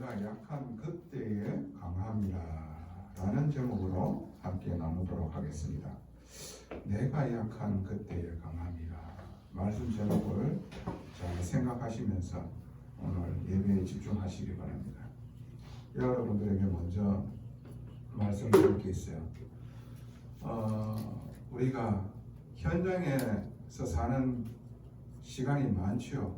내가 약한 그때에 강함이라 라는 제목으로 함께 나누도록 하겠습니다. 내가 약한 그때에 강함이라 말씀 제목을 잘 생각하시면서 오늘 예배에 집중하시기 바랍니다. 여러분들에게 먼저 말씀드릴 게 있어요. 우리가 현장에서 사는 시간이 많지요.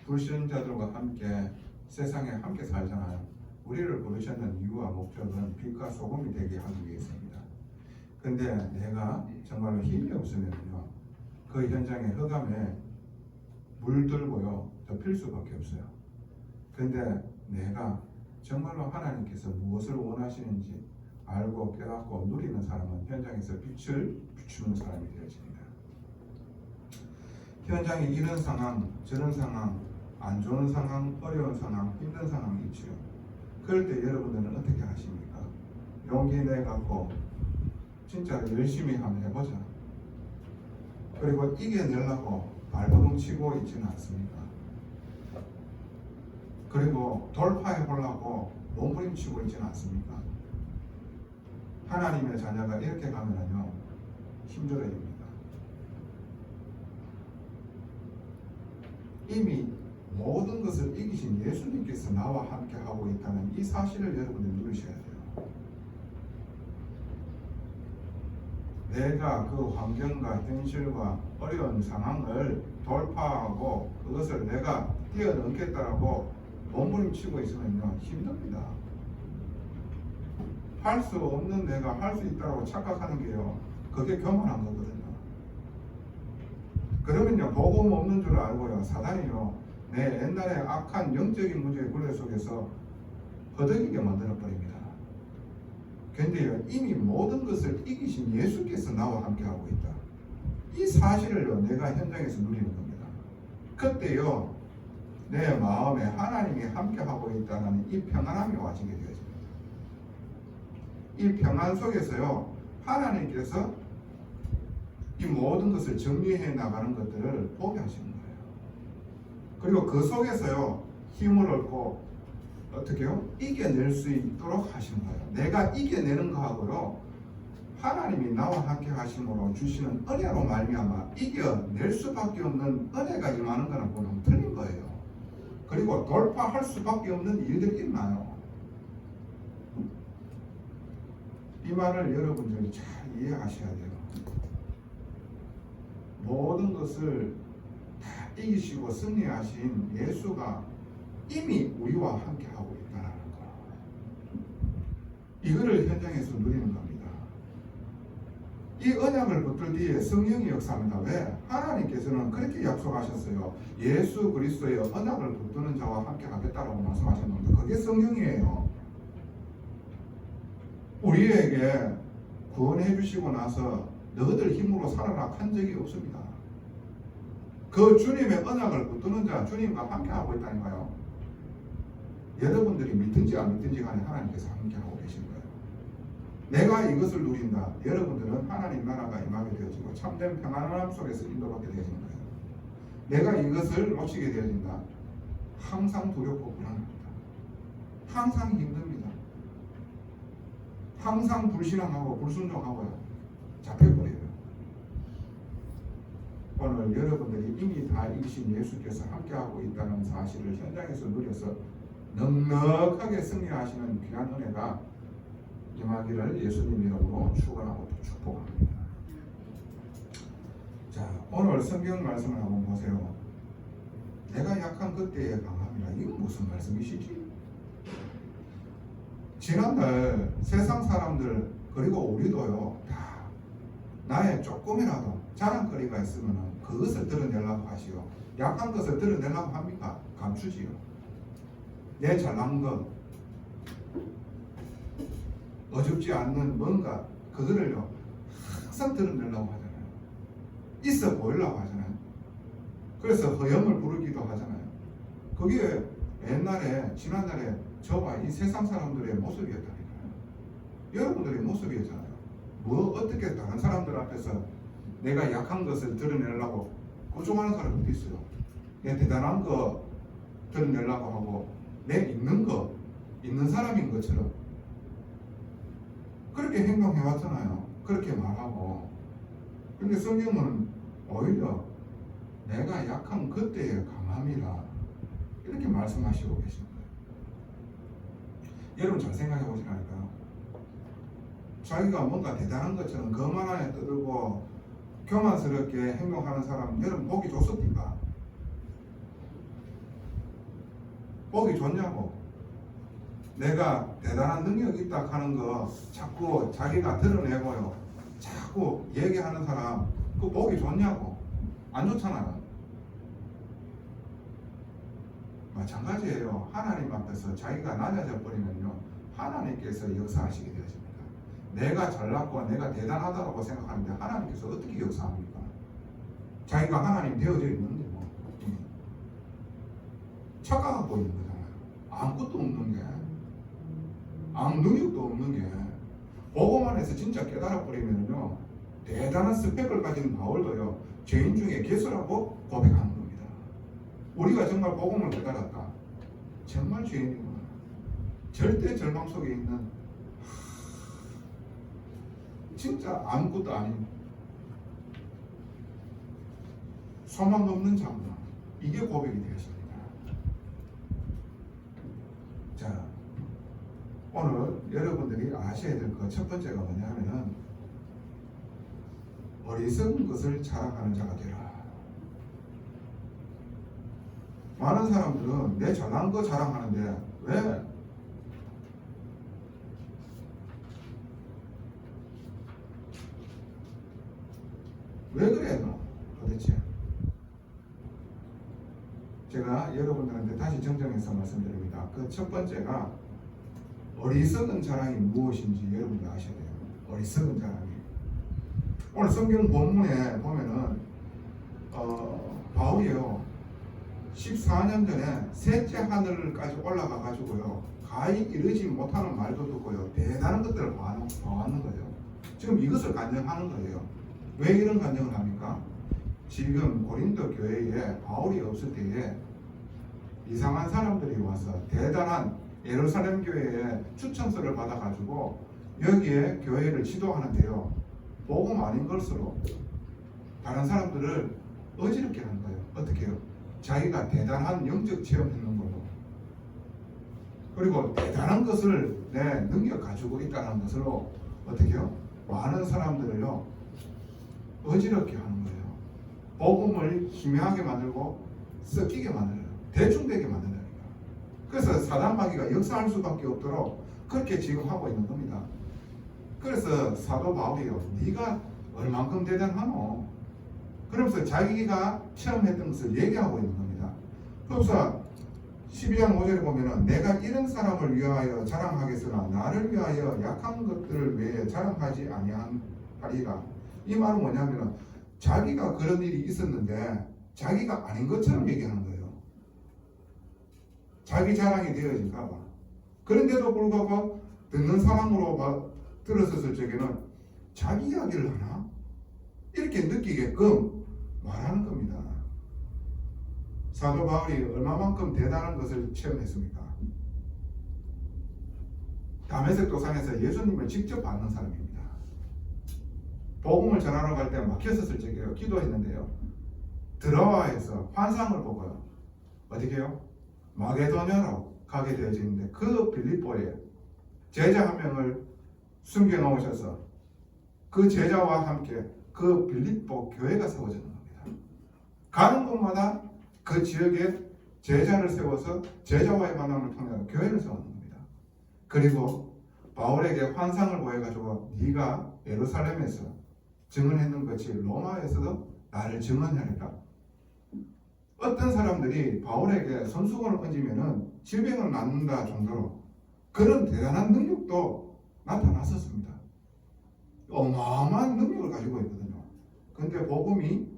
불신자들과 함께 세상에 함께 살잖아요. 우리를 부르셨는 이유와 목적은 빛과 소금이 되게 하기 위해서입니다. 근데 내가 정말로 힘이 없으면요, 그 현장에 흑암에 물들고요 덮일 수밖에 없어요. 근데 내가 정말로 하나님께서 무엇을 원하시는지 알고 깨닫고 누리는 사람은 현장에서 빛을 비추는 사람이 되어집니다. 현장에 이런 상황, 저런 상황, 안 좋은 상황, 어려운 상황, 힘든 상황이 있죠. 그럴 때 여러분들은 어떻게 하십니까? 용기 내갖고 진짜 열심히 한번 해보자. 그리고 이겨내려고 발버둥 치고 있지는 않습니까? 그리고 돌파해 보려고 몸부림치고 있지는 않습니까? 하나님의 자녀가 이렇게 가면은요 힘들어집니다. 이미 모든 것을 이기신 예수님께서 나와 함께 하고 있다는 이 사실을 여러분들이 누리셔야 돼요. 내가 그 환경과 현실과 어려운 상황을 돌파하고 그것을 내가 뛰어넘겠다라고 몸부림치고 있으면요 힘듭니다. 할 수 없는 내가 할 수 있다고 착각하는 게요 그게 교만한 거거든요. 그러면요 복음 없는 줄 알고요 사단이요 내 옛날에 악한 영적인 문제의 굴레 속에서 허덕이게 만들어 버립니다. 근데요 이미 모든 것을 이기신 예수께서 나와 함께 하고 있다. 이 사실을요 내가 현장에서 누리는 겁니다. 그때요 내 마음에 하나님이 함께 하고 있다는 이 평안함이 와지게 되어집니다. 이 평안 속에서요 하나님께서 이 모든 것을 정리해 나가는 것들을 보게 하시는 거예요. 그리고 그 속에서요 힘을 얻고 어떻게요? 이겨낼 수 있도록 하시는 거예요. 내가 이겨내는 거하고요 하나님이 나와 함께 하심으로 주시는 은혜로 말미암아 이겨낼 수밖에 없는 은혜가 임하는 거는 보면 틀린 거예요. 그리고 돌파할 수밖에 없는 일들이 있나요? 이 말을 여러분들이 잘 이해하셔야 돼요. 모든 것을 다 이기시고 승리하신 예수가 이미 우리와 함께 하고 있다는 거. 이거를 현장에서 누리는 겁니다. 이 언약을 붙들 뒤에 성령이 역사합니다. 왜? 하나님께서는 그렇게 약속하셨어요. 예수 그리스도의 언약을 붙드는 자와 함께 하겠다라고 말씀하셨는데 그게 성령이에요. 우리에게 구원해 주시고 나서 너희들 힘으로 살아라 한 적이 없습니다. 그 주님의 언약을 붙드는 자 주님과 함께 하고 있다니까요. 여러분들이 믿든지 안 믿든지 간에 하나님께서 함께 하고 계신 거예요. 내가 이것을 누린다. 여러분들은 하나님 나라가 임하게 되어지고 참된 평안함 속에서 인도받게 되어지는 거예요. 내가 이것을 놓치게 되어진다. 항상 두렵고 불안합니다. 항상 힘듭니다. 항상 불신앙하고 불순종하고요. 잡혀버려요. 오늘 여러분들이 이미 다 이기신 예수께서 함께하고 있다는 사실을 현장에서 누려서 넉넉하게 승리하시는 귀한 은혜가 임하기를 예수님 이름으로 축원하고 축복합니다. 자, 오늘 성경 말씀을 한번 보세요. 내가 약한 그때에 강함이라. 이건 무슨 말씀이시지? 지난날 세상 사람들 그리고 우리도요 다 나의 조금이라도 자랑거리가 있으면 그것을 드러내려고 하시오. 약한 것을 드러내려고 합니까? 감추지요. 내 잘난 것, 어줍지 않는 뭔가 그거를요 항상 드러내려고 하잖아요. 있어 보이려고 하잖아요. 그래서 허영을 부르기도 하잖아요. 그게 옛날에 지난날에 저와 이 세상 사람들의 모습이었다니까요. 여러분들의 모습이었잖아요. 뭐 어떻게 다른 사람들 앞에서 내가 약한 것을 드러내려고 고종하는 사람이 어디 있어요? 내 대단한 거 드러내려고 하고 내 있는 거 있는 사람인 것처럼 그렇게 행동해 왔잖아요. 그렇게 말하고. 근데 성경은 오히려 내가 약한 그때의 강함이라 이렇게 말씀하시고 계신 거예요. 여러분 잘 생각해 보시라니까요. 자기가 뭔가 대단한 것처럼 거만 안에 떠들고 교만스럽게 행동하는 사람 여러분 보기 좋습니까? 보기 좋냐고. 내가 대단한 능력이 있다 하는 거 자꾸 자기가 드러내고요 자꾸 얘기하는 사람 그거 보기 좋냐고. 안 좋잖아요. 마찬가지예요. 하나님 앞에서 자기가 낮아져 버리면요 하나님께서 역사하시게 되어집니다. 내가 잘났고 내가 대단하다고 생각하는데 하나님께서 어떻게 역사합니까? 자기가 하나님 되어져 있는데 뭐 착각하고 있는 거잖아요. 아무것도 없는 게, 아무 능력도 없는 게, 보고만 해서 진짜 깨달아 버리면요 대단한 스펙을 가진 바울도요 죄인 중에 개수라고 고백하는 겁니다. 우리가 정말 복음을 깨달았다. 정말 죄인이구나. 절대 절망 속에 있는 진짜 아무것도 아닌 소망 없는 자구나. 이게 고백이 되었습니다. 자, 오늘 여러분들이 아셔야 될 것 첫 번째가 뭐냐 하면은 어리석은 것을 자랑하는 자가 되라. 많은 사람들은 내 잘난 거 자랑하는데 왜? 왜 그래 너 도대체? 제가 여러분들한테 다시 정정해서 말씀드립니다. 그 첫 번째가 어리석은 자랑이 무엇인지 여러분들 아셔야 돼요. 어리석은 자랑이. 오늘 성경 본문에 보면은 바울이요 14년 전에 셋째 하늘까지 올라가 가지고요 가히 이르지 못하는 말도 듣고요 대단한 것들을 봐왔는 거예요. 지금 이것을 간증하는 거예요. 왜 이런 간증을 합니까? 지금 고린도 교회에 바울이 없을 때에 이상한 사람들이 와서 대단한 예루살렘 교회에 추천서를 받아 가지고 여기에 교회를 지도하는데요 복음 아닌 것으로 다른 사람들을 어지럽게 하는 거예요. 어떻게 해요? 자기가 대단한 영적 체험했는 걸로, 그리고 대단한 것을 내 능력 가지고 있다는 것으로 어떻게 해요? 많은 사람들을요 어지럽게 하는 거예요. 복음을 희미하게 만들고 섞이게 만들어요. 대충되게 만든다니까. 그래서 사단마귀가 역사할 수밖에 없도록 그렇게 지금 하고 있는 겁니다. 그래서 사도 바울이요 네가 얼만큼 대단하노? 그러면서 자기가 체험했던 것을 얘기하고 있는 겁니다. 그래서 12장 5절에 보면은 내가 이런 사람을 위하여 자랑하겠으나 나를 위하여 약한 것들을 위해 자랑하지 아니하리라. 이 말은 뭐냐면은 자기가 그런 일이 있었는데 자기가 아닌 것처럼 얘기하는 거예요. 자기 자랑이 되어질까 봐. 그런데도 불구하고 듣는 사람으로 들었을 적에는 자기 이야기를 하나? 이렇게 느끼게끔 말하는 겁니다. 사도 바울이 얼마만큼 대단한 것을 체험했습니까? 다메섹 도상에서 예수님을 직접 받는 사람입니다. 복음을 전하러 갈 때 막혔었을 적에요. 기도했는데요. 드로아에서 환상을 보고요. 어떻게 해요? 마게도냐로 가게 되어져 있는데 그 빌립보에 제자 한 명을 숨겨 놓으셔서 그 제자와 함께 그 빌립보 교회가 세워지는 겁니다. 가는 곳마다 그 지역에 제자를 세워서 제자와의 만남을 통해 교회를 세우는 겁니다. 그리고 바울에게 환상을 보여가지고 네가 예루살렘에서 증언했는 것이 로마에서도 나를 증언하리라. 어떤 사람들이 바울에게 손수건을 얹으면은 질병을 낫는다 정도로 그런 대단한 능력도 나타났었습니다. 어마어마한 능력을 가지고 있거든요. 근데 복음이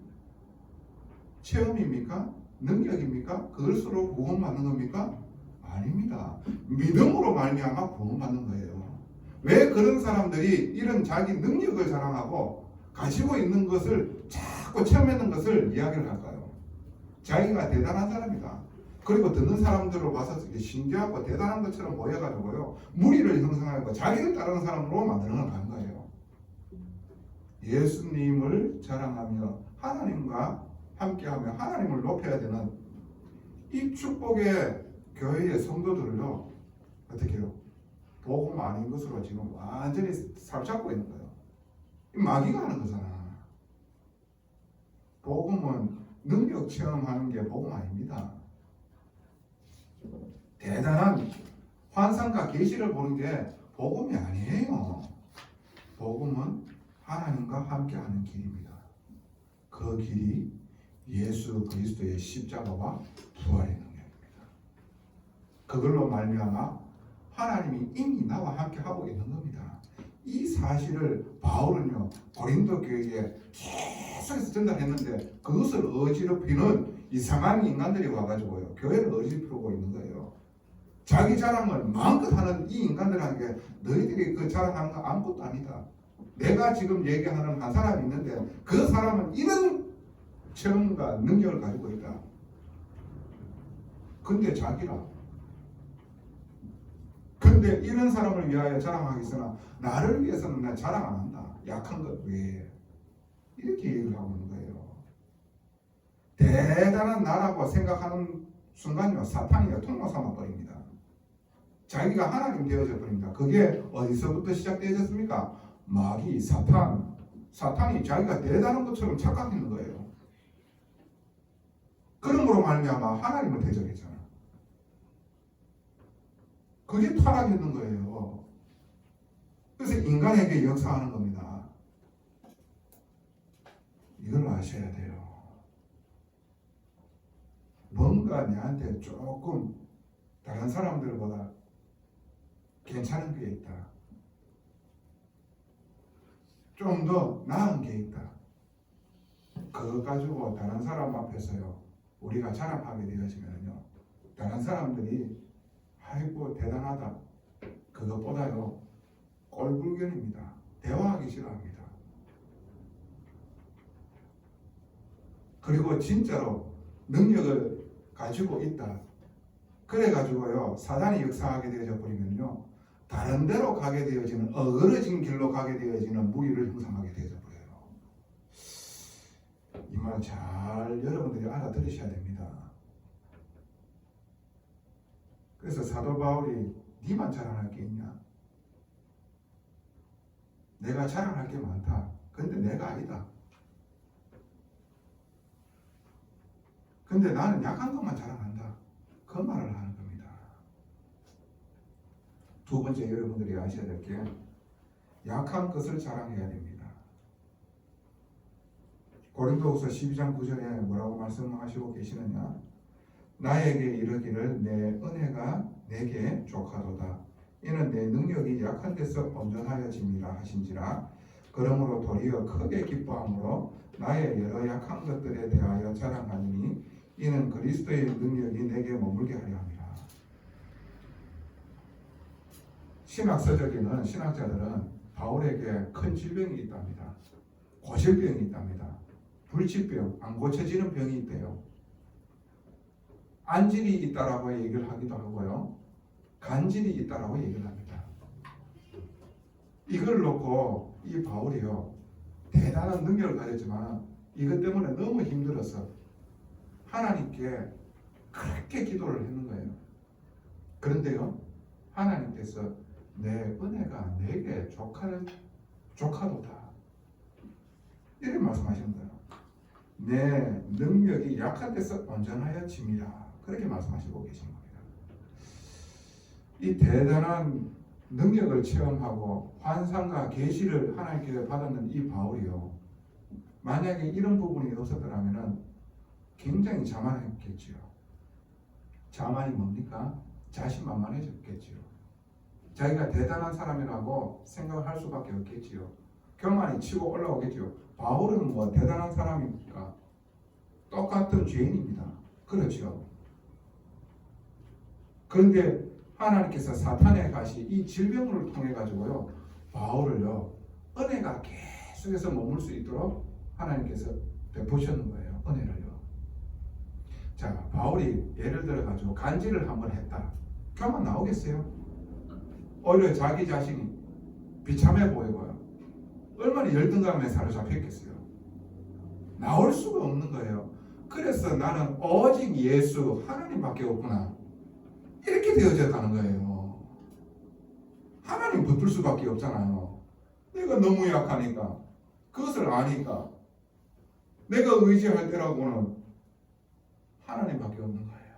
체험입니까? 능력입니까? 그것으로 구원받는 겁니까? 아닙니다. 믿음으로 말미암아 구원받는 거예요. 왜 그런 사람들이 이런 자기 능력을 자랑하고 가지고 있는 것을 자꾸 체험하는 것을 이야기를 할까요? 자기가 대단한 사람이다. 그리고 듣는 사람들을 봐서 신기하고 대단한 것처럼 보여가지고요, 무리를 형성하고 자기를 따르는 사람으로 만들어 가는 거예요. 예수님을 자랑하며 하나님과 함께하며 하나님을 높여야 되는 이 축복의 교회의 성도들을요, 어떻게 해요? 복음 아닌 것으로 지금 완전히 사로잡고 있는 거예요. 마귀가 하는 거잖아. 복음은 능력 체험하는 게 복음 아닙니다. 대단한 환상과 계시를 보는 게 복음이 아니에요. 복음은 하나님과 함께하는 길입니다. 그 길이 예수 그리스도의 십자가와 부활의 능력입니다. 그걸로 말미암아 하나님이 이미 나와 함께하고 있는 겁니다. 이 사실을 바울은요, 고린도 교회에 계속해서 전달했는데 그것을 어지럽히는 이상한 인간들이 와가지고요, 교회를 어지럽히고 있는 거예요. 자기 자랑을 마음껏 하는 이 인간들에게 너희들이 그 자랑하는 거 아무것도 아니다. 내가 지금 얘기하는 한 사람이 있는데 그 사람은 이런 체험과 능력을 가지고 있다. 근데 근데 이런 사람을 위하여 자랑하겠으나 나를 위해서는 나 자랑 안 한다. 약한 것 외에. 이렇게 얘기를 하고 있는 거예요. 대단한 나라고 생각하는 순간요, 사탄이요 통로 삼아 버립니다. 자기가 하나님 되어져 버립니다. 그게 어디서부터 시작되어졌습니까? 마귀, 사탄이 자기가 대단한 것처럼 착각했는 거예요. 그러므로 말미암아 하나님을 대적했잖아. 그게 타락했는 거예요. 그래서 인간에게 역사하는 겁니다. 이걸 아셔야 돼요. 뭔가 내한테 조금 다른 사람들보다 괜찮은 게 있다. 좀 더 나은 게 있다. 그거 가지고 다른 사람 앞에서요, 우리가 자랑하게 되어지면요, 다른 사람들이 아이고 대단하다, 그것보다요 꼴불견입니다. 대화하기 싫어합니다. 그리고 진짜로 능력을 가지고 있다, 그래가지고요 사단이 역사하게 되어져 버리면요, 다른 데로 가게 되어지는, 어그러진 길로 가게 되어지는 무리를 형성하게 되어져 버려요. 이 말 잘 여러분들이 알아들으셔야 됩니다. 그래서 사도 바울이 니만 자랑할 게 있냐? 내가 자랑할 게 많다. 근데 내가 아니다. 근데 나는 약한 것만 자랑한다. 그 말을 하는 겁니다. 두 번째 여러분들이 아셔야 될 게, 약한 것을 자랑해야 됩니다. 고린도후서 12장 9절에 뭐라고 말씀하시고 계시느냐? 나에게 이르기를 내 은혜가 내게 족하도다. 이는 내 능력이 약한 데서 온전하여짐이라 하신지라. 그러므로 도리어 크게 기뻐함으로 나의 여러 약한 것들에 대하여 자랑하니 이는 그리스도의 능력이 내게 머물게 하려 함이라. 신학서적인 신학자들은 바울에게 큰 질병이 있답니다. 고질병이 있답니다. 불치병, 안 고쳐지는 병이 있대요. 안질이 있다라고 얘기를 하기도 하고요, 간질이 있다라고 얘기를 합니다. 이걸 놓고 이 바울이요, 대단한 능력을 가졌지만 이것 때문에 너무 힘들어서 하나님께 그렇게 기도를 했는 거예요. 그런데요, 하나님께서 내 은혜가 내게 족하도다, 이렇게 말씀하시는 거예요. 내 능력이 약한 데서 온전하여 짐이라, 그렇게 말씀하시고 계신 겁니다. 이 대단한 능력을 체험하고 환상과 계시를 하나님께 받았는 이 바울이요, 만약에 이런 부분이 없었더라면 굉장히 자만했겠지요. 자만이 뭡니까? 자신만만해졌겠지요. 자기가 대단한 사람이라고 생각을 할 수밖에 없겠지요. 교만이 치고 올라오겠지요. 바울은 뭐 대단한 사람입니까? 똑같은 죄인입니다. 그렇죠. 그런데 하나님께서 사탄의 가시, 이 질병을 통해 가지고요, 바울을요, 은혜가 계속해서 머물 수 있도록 하나님께서 베푸셨는 거예요. 은혜를요. 자, 바울이 예를 들어가지고 간지를 한번 했다. 교만 나오겠어요? 오히려 자기 자신이 비참해 보이고요. 얼마나 열등감에 사로잡혔겠어요? 나올 수가 없는 거예요. 그래서 나는 오직 예수 하나님밖에 없구나. 이렇게 되어졌다는 거예요. 하나님 붙들 수밖에 없잖아요. 내가 너무 약하니까, 그것을 아니까 내가 의지할 때라고는 하나님밖에 없는 거예요.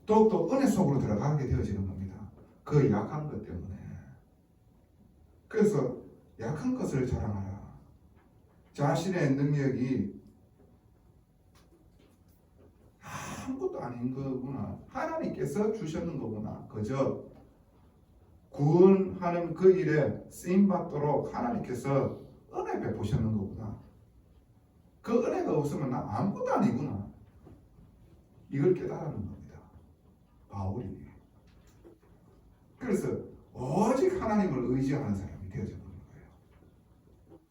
더욱더 은혜 속으로 들어가게 되어지는 겁니다. 그 약한 것 때문에. 그래서 약한 것을 자랑하라. 자신의 능력이 아무것도 아닌 거구나. 하나님께서 주셨는 거구나. 그저 구원하는 그 일에 쓰임받도록 하나님께서 은혜 베푸셨는 거구나. 그 은혜가 없으면 나 아무것도 아니구나. 이걸 깨달는 겁니다. 바울이. 그래서 오직 하나님을 의지하는 사람이 되어졌는 거예요.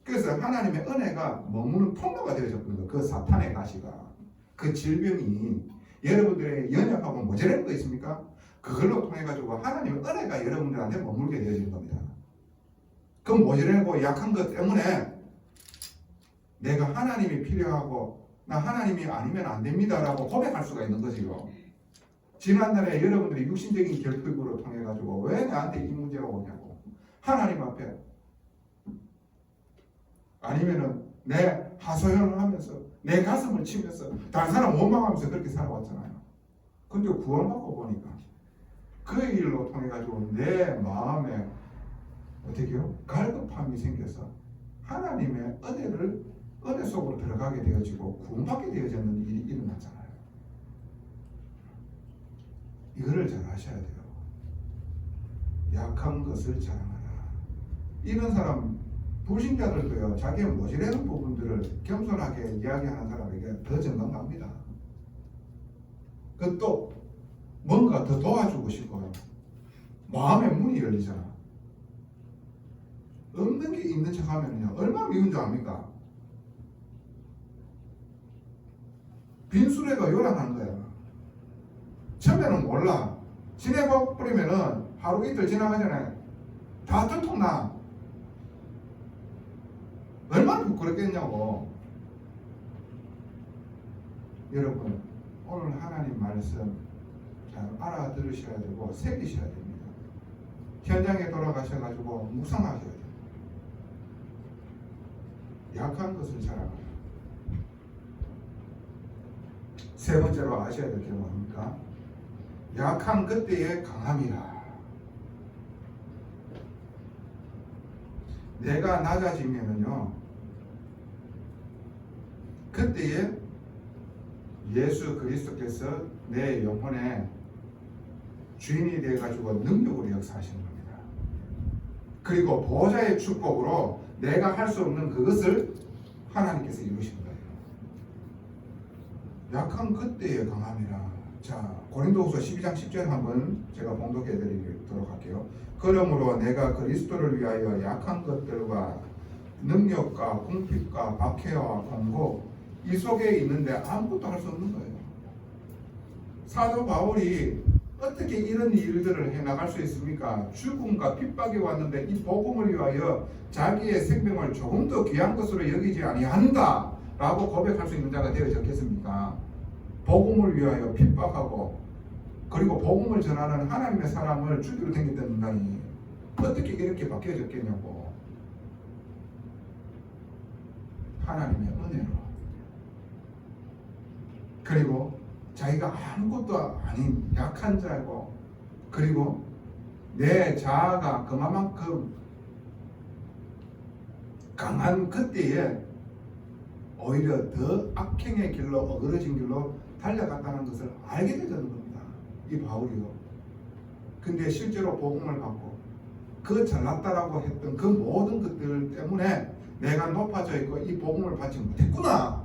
그래서 하나님의 은혜가 머무는 통로가 되어졌는 거예요. 그 사탄의 가시가. 그 질병이 여러분들의 연약하고 모자라는 거 있습니까? 그걸로 통해 가지고 하나님의 은혜가 여러분들한테 머물게 되어지는 겁니다. 그 모자라고 약한 것 때문에 내가 하나님이 필요하고 나 하나님이 아니면 안 됩니다라고 고백할 수가 있는 거지요. 지난날에 여러분들이 육신적인 결핍으로 통해 가지고 왜 나한테 이 문제가 오냐고 하나님 앞에 아니면은 내 하소연을 하면서 내 가슴을 치면서 다른 사람 원망하면서 그렇게 살아왔잖아요. 근데 구원받고 보니까 그 일로 통해 가지고 내 마음에 어떻게요? 갈급함이 생겨서 하나님의 은혜 속으로 들어가게 되어지고 구원받게 되어지는 일이 일어났잖아요. 이거를 잘 아셔야 돼요. 약한 것을 자랑하라. 이런 사람 불신자들도요, 자기의 모자라는 부분들을 겸손하게 이야기하는 사람에게 더 정감 갑니다. 그 또 뭔가 더 도와주고 싶어요. 마음의 문이 열리잖아. 없는 게 있는 척 하면요, 얼마나 미운 줄 압니까? 빈수레가 요란하는 거야. 처음에는 몰라. 지내버리면은 하루 이틀 지나가잖아요. 다 들통나. 얼마나 부끄럽겠냐고. 여러분, 오늘 하나님 말씀 잘 알아들으셔야 되고 새기셔야 됩니다. 현장에 돌아가셔가지고 묵상하셔야 돼요. 약한 것을 자랑하라. 세 번째로 아셔야 될 게 뭡니까? 약한 그때의 강함이라. 내가 낮아지면은요, 그때에 예수 그리스도께서 내 영혼의 주인이 되어가지고 능력으로 역사하시는 겁니다. 그리고 보좌의 축복으로 내가 할 수 없는 그것을 하나님께서 이루신 거예요. 약한 그때의 강함이라. 자, 고린도후서 12장 10절 한번 제가 봉독해 드리도록 할게요. 그러므로 내가 그리스도를 위하여 약한 것들과 능력과 궁핍과 박해와 공고 이 속에 있는데 아무것도 할 수 없는 거예요. 사도 바울이 어떻게 이런 일들을 해나갈 수 있습니까? 죽음과 핍박이 왔는데 이 복음을 위하여 자기의 생명을 조금 더 귀한 것으로 여기지 아니한다 라고 고백할 수 있는 자가 되어졌겠습니까? 복음을 위하여 핍박하고 그리고 복음을 전하는 하나님의 사람을 죽이러 다녔던 인간이 어떻게 이렇게 바뀌어졌겠냐고. 하나님의 은혜로. 그리고 자기가 아무것도 아닌 약한 자고 그리고 내 자아가 그만큼 강한 그때에 오히려 더 악행의 길로 어그러진 길로 달려갔다는 것을 알게 되는 겁니다. 이 바울이요. 근데 실제로 복음을 받고 그 잘났다라고 했던 그 모든 것들 때문에 내가 높아져 있고 이 복음을 받지 못했구나.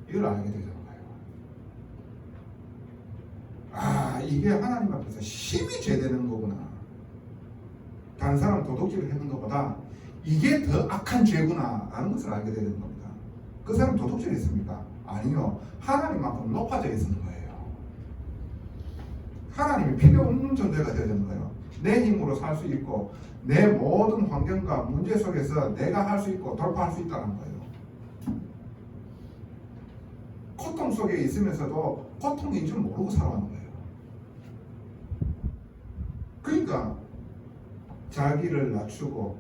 이걸 알게 되잖아요. 아, 이게 하나님 앞에서 힘이 죄되는 거구나. 다른 사람 도둑질을 하는 것보다 이게 더 악한 죄구나 라는 것을 알게 되는 겁니다. 그 사람 도둑질했습니까? 아니요. 하나님만큼 높아져 있는 거예요. 하나님이 필요 없는 존재가 되어야 되는 거예요. 내 힘으로 살 수 있고 내 모든 환경과 문제 속에서 내가 할 수 있고 돌파할 수 있다는 거예요. 고통 속에 있으면서도 고통인 줄 모르고 살아가는 거예요. 그러니까 자기를 낮추고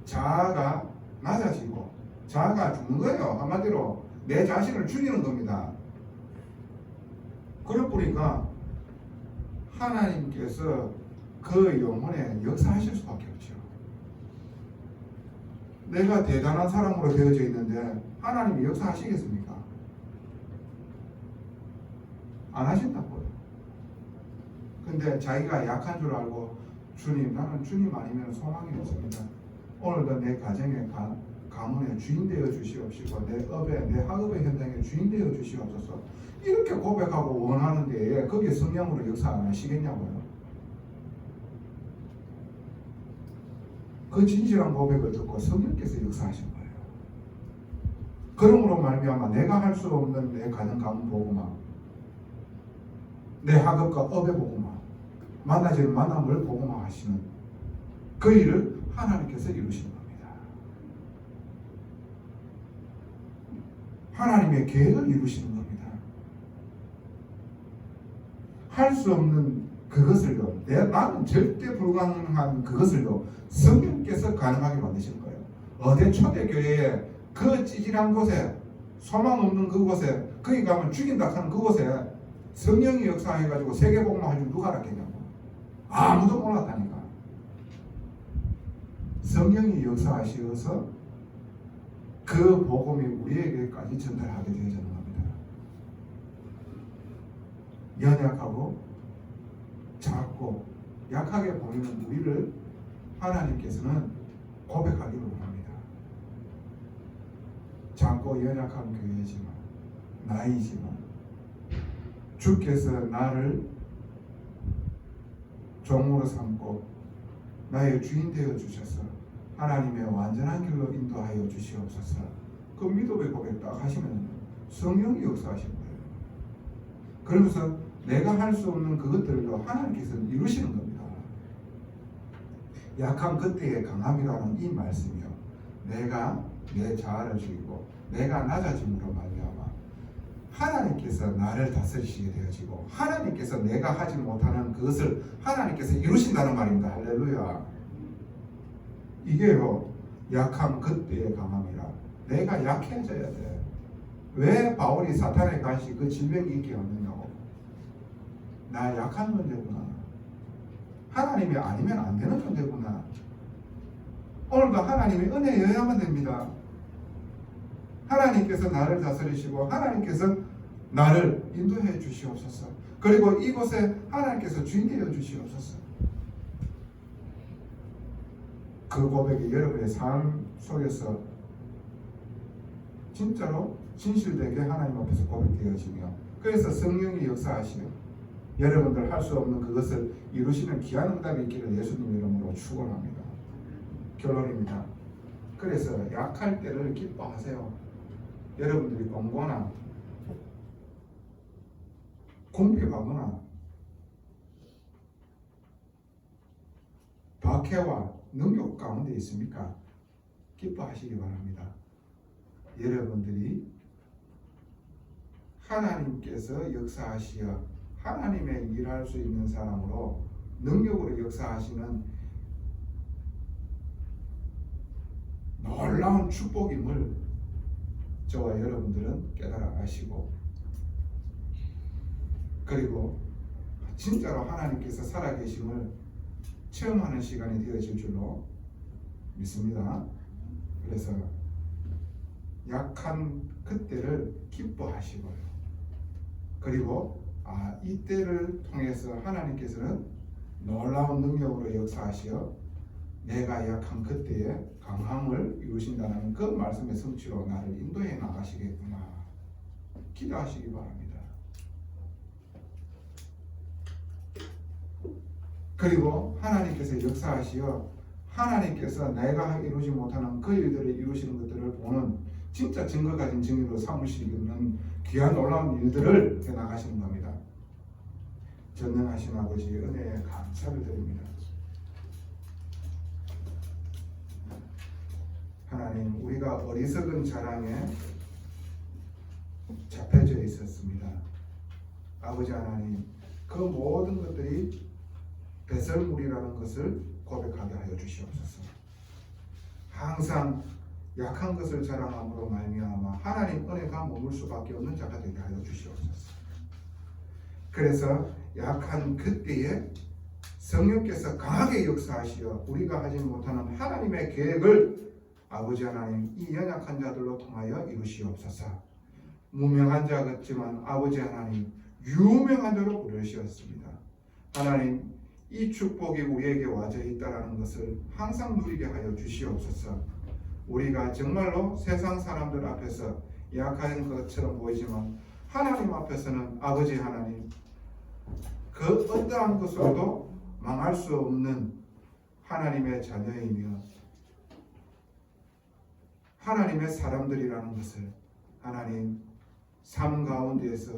자아가 낮아지고 자아가 죽는 거예요. 한마디로 내 자신을 죽이는 겁니다. 그래 보니까 하나님께서 그 영혼에 역사하실 수밖에 없죠. 내가 대단한 사람으로 되어져 있는데 하나님이 역사하시겠습니까? 안 하신다고요. 근데 자기가 약한 줄 알고 주님, 나는 주님 아니면 소망이 없습니다. 오늘도 내 가정의 가문의 주인 되어 주시옵시고 내 업의 내 학업의 현장의 주인 되어 주시옵소서. 이렇게 고백하고 원하는데 거기에 성령으로 역사 안 하시겠냐고요. 그 진실한 고백을 듣고 성령께서 역사하신 거예요. 그러므로 말미암아 내가 할 수 없는 내 가정 가문 보고만 내 학업과 업의 보고만 만나지는 만남을 보고만 하시는 그 일을 하나님께서 이루시는 겁니다. 하나님의 계획을 이루시는 겁니다. 할 수 없는 그것을요, 나는 절대 불가능한 그것을요, 성령께서 가능하게 만드시는 거예요. 어디 초대교회에 그 찌질한 곳에, 소망 없는 그곳에, 거기 가면 죽인다 하는 그곳에 성령이 역사해가지고 세계복음을 하는 줄 누가 알았겠냐고. 아무도 몰랐다니까. 성령이 역사하시어서 그 복음이 우리에게까지 전달하게 되어지는 겁니다. 연약하고 작고 약하게 보이는 우리를 하나님께서는 고백하기를 원합니다. 작고 연약한 교회지만, 나이지만 주께서 나를 종으로 삼고 나의 주인 되어 주셔서 하나님의 완전한 길로 인도하여 주시옵소서. 그 믿음의 고백 딱 하시면 성령이 역사하신 거예요. 그러면서 내가 할 수 없는 그것들로 하나님께서 이루시는 겁니다. 약한 그때의 강함이라는 이 말씀이요, 내가 내 자아를 죽이고 내가 낮아짐으로 말미암아 하나님께서 나를 다스리시게 되어지고 하나님께서 내가 하지 못하는 그것을 하나님께서 이루신다는 말입니다. 할렐루야. 이게요, 약한 그때의 강함이라. 내가 약해져야 돼. 왜 바울이 사탄의 간시 그 질병이 있게 없느냐고. 나 약한 존재구나. 하나님이 아니면 안 되는 존재구나. 오늘도 하나님이 은혜여야만 됩니다. 하나님께서 나를 다스리시고 하나님께서 나를 인도해 주시옵소서. 그리고 이곳에 하나님께서 주인 되어 주시옵소서. 그 고백이 여러분의 삶 속에서 진짜로 진실되게 하나님 앞에서 고백되어지며, 그래서 성령이 역사하시며 여러분들 할 수 없는 그것을 이루시는 귀한 응답이 있기를 예수님 이름으로 축원합니다. 결론입니다. 그래서 약할 때를 기뻐하세요. 여러분들이 공고나 궁핍하거나 박해와 능욕 가운데 있습니까? 기뻐하시기 바랍니다. 여러분들이 하나님께서 역사하시어 하나님의 일할 수 있는 사람으로 능력으로 역사하시는 놀라운 축복임을 저와 여러분들은 깨달아 가시고, 그리고 진짜로 하나님께서 살아계심을 체험하는 시간이 되어질 줄로 믿습니다. 그래서 약한 그때를 기뻐하시고요. 그리고 이때를 통해서 하나님께서는 놀라운 능력으로 역사하시어 내가 약한 그때에 강함을 이루신다는 그 말씀의 성취로 나를 인도해 나가시겠구나 기도하시기 바랍니다. 그리고 하나님께서 역사하시어 하나님께서 내가 이루지 못하는 그 일들을 이루시는 것들을 보는 진짜 증거 가진 증인으로 삼으시기 있는 귀한 놀라운 일들을 해 나가시는 겁니다. 전능하신 아버지 은혜에 감사를 드립니다. 하나님, 우리가 어리석은 자랑에 잡혀져 있었습니다. 아버지 하나님, 그 모든 것들이 배설물이라는 것을 고백하게 하여 주시옵소서. 항상 약한 것을 자랑함으로 말미암아 하나님 은혜가 머물 수밖에 없는 자가 되게 하여 주시옵소서. 그래서 약한 그때에 성령께서 강하게 역사하시어 우리가 하지 못하는 하나님의 계획을 아버지 하나님 이 연약한 자들로 통하여 이루시옵소서. 무명한 자 같지만 아버지 하나님 유명한 자로 부르셨습니다. 하나님, 이 축복이 우리에게 와져 있다는 것을 항상 누리게 하여 주시옵소서. 우리가 정말로 세상 사람들 앞에서 약한 것처럼 보이지만 하나님 앞에서는 아버지 하나님 그 어떠한 것으로도 망할 수 없는 하나님의 자녀이며 하나님의 사람들이라는 것을 하나님 삶 가운데서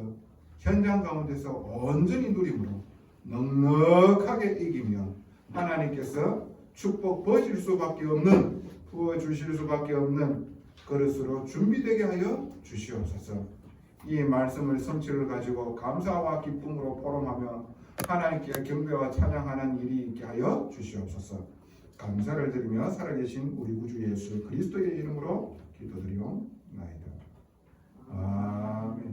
현장 가운데서 온전히 누림으로 넉넉하게 이기며 하나님께서 축복 부어주실 수밖에 없는 그릇으로 준비되게 하여 주시옵소서. 이 말씀을 성취를 가지고 감사와 기쁨으로 포럼하며 하나님께 경배와 찬양하는 일이 있게 하여 주시옵소서. 감사를 드리며 살아계신 우리 구주 예수 그리스도의 이름으로 기도드리옵나이다. 아멘.